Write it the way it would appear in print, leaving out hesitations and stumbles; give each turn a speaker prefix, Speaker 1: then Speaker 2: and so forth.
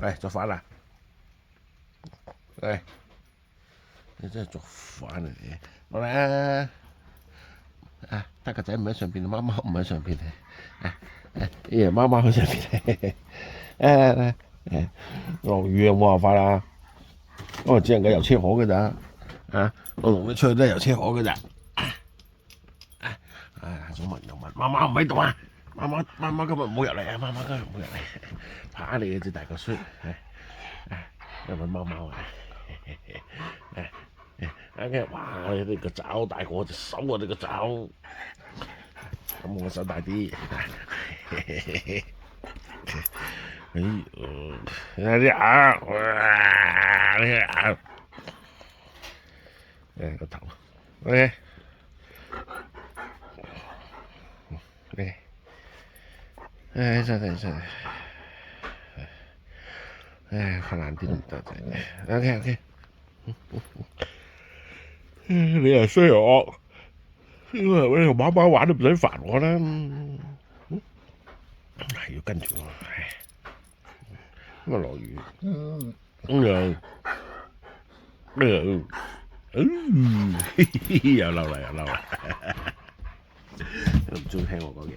Speaker 1: 喂，作反啦！喂，你真係作反啊你！落嚟啊！啊，得個仔唔喺上邊，貓貓唔喺上邊啊！咦，貓貓喺上邊落雨有冇辦法啦？我只能夠遊車河嘅咋啊！我同你出去都係遊車河嘅咋。想問又問，貓貓唔喺度啊！貓貓今日唔好入嚟啊！貓貓今日唔好入嚟，怕你嘅隻大個孫。又問貓貓啊！哇！你個爪大過我隻手啊！你個爪，咁我手大啲。你啲牙，哇！你牙，個頭，OK，真係，瞓爛啲都唔得啫。OK，你又衰我，我同貓貓玩都唔使煩我啦，係要跟住我，咁啊落雨，又嬲啦，又唔中意聽我講嘢。